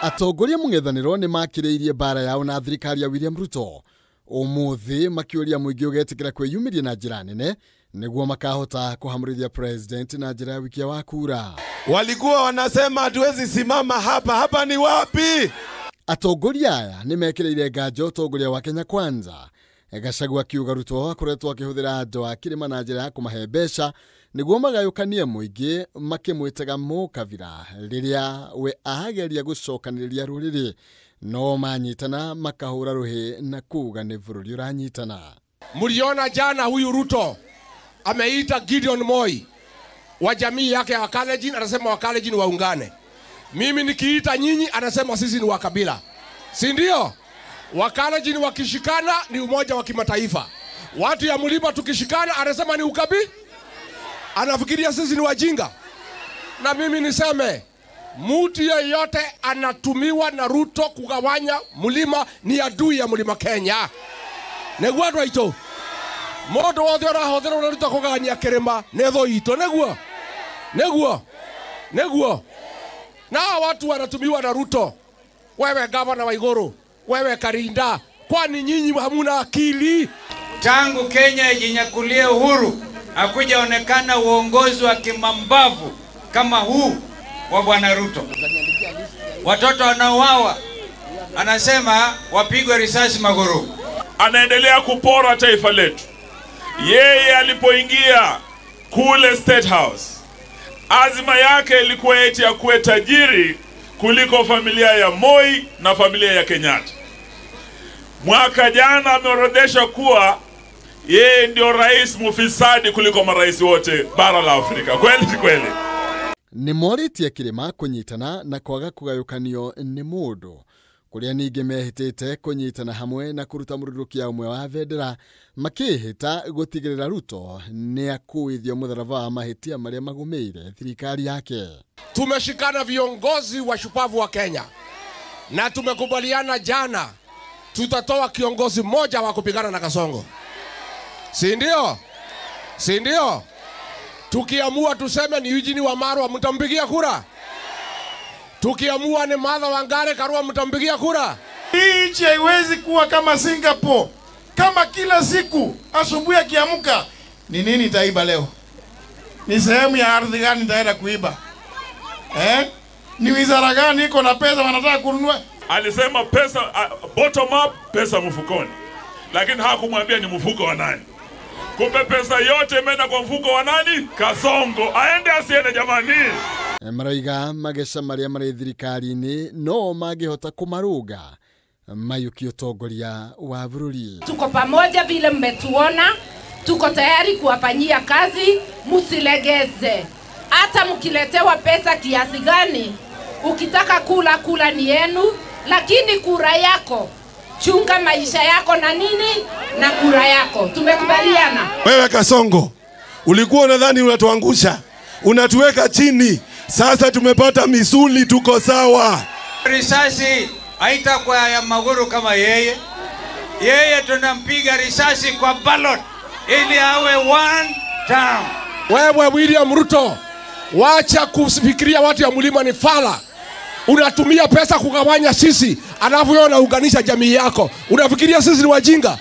Atongoria mung'ethaniro ni makireirie bara yao na thirikari ya William Ruto. Umuthi makiuria muingi ugetikira kwiyumiria na njira nene niguo makahota kuhamurithia president na njira ya wiki wa kura. Walikuwa wanasema hatuwezi simama hapa ni wapi? Atongoria aya ni mekireire ngajo atongoria wa Kenya Kwanza. Gachagua akiuga Ruto akoretwo akihuthira andu a kirima na njira ya kumahe mbeca niguo magayukanie muingi makimwitaga mukavira riria we ahageria gucokaniriria ruriri no manyitana makahura ruhi na kuga ni bururi uranyitana. Mliona jana huyu Ruto ameita Gideon Moi wa jamii yake ya Wakalenjin, anasema Wakalenjin waungane. Mimi nikiita nyinyi anasema sisi ni wakabila, si ndio? Wakalenjin wakishikana ni umoja wa kimataifa. Watu ya Mlima tukishikana anasema ni ukabila. Anafikiria sisi ni wajinga. Na mimi niseme mtu yeyote anatumiwa na Ruto kugawanya Mlima ni adui ya Mlima Kenya. Negwadwa ito modo wothe orahothera na Ruto kugawanya kirima netho ito neguo na watu wanatumiwa na Ruto. Wewe gavana wa Igoro, wewe Karinda, kwani nyinyi hamuna akili? Tangu Kenya ijinyakulie uhuru hakujaonekana uongozi wa kimambavu kama huu wa Bwana Ruto. Watoto wanauawa, anasema wapigwe risasi Maguru. Anaendelea kupora taifa letu. Yeye alipoingia kule State House, azima yake ilikuwa eti ya kuwe tajiri kuliko familia ya Moi na familia ya Kenyatta. Mwaka jana ameorodesha kuwa yeye ndio rais mufisadi kuliko marais wote bara la Afrika. Kweli? Ni moriti kirima kunyitana na kwaga kugayukanio ni mundu kuria ningi mehitite kunyitana hamwe na kuruta mururukia umwe wa vendera makihita gutigirira Ruto ni akuithio mutharaba wa mahitia maria magumeire thirikari yake. Tumeshikana viongozi wa shupavu wa Kenya na tumekubaliana jana tutatoa kiongozi mmoja wa kupigana na Kasongo. Si ndio? Tukiamua tuseme ni Eugene Wamalwa, mtampigia kura? Tukiamua ni Martha Wangare Karua, mtampigia kura? Hii nchi haiwezi kuwa kama Singapore. Kama kila siku asubuhi akiamka, ni nini nitaiba leo? Ni sehemu ya ardhi gani nitaenda kuiba? Ni wizara gani iko na pesa wanataka kununua? Alisema pesa bottom up, pesa mfukoni. Lakini hakumwambia ni mfuko wa nani. Kumbe pesa yote imeenda kwa mfuko wa nani? Kasongo. Aende asiende jamani. Maraiga magesha maria mari thirikari-ini no magihota kumaruga mayuki utongoria wa bururi. Tuko pamoja vile mmetuona, tuko tayari kuwafanyia kazi, musilegeze. Hata mkiletewa pesa kiasi gani, ukitaka kula ni yenu, lakini kura yako, chunga maisha yako na nini na kura yako. Tumekubaliana. Wewe Kasongo, ulikuwa unadhani unatuangusha, unatuweka chini. Sasa tumepata misuli, tuko sawa. Risasi haitakuwa ya Maguru kama yeye. Yeye tunampiga risasi kwa ballot ili awe one term. Wewe William Ruto, wacha kufikiria watu ya Mlima ni fala. Unatumia pesa kugawanya sisi, alafu wewe unaunganisha jamii yako. Unafikiria sisi ni wajinga?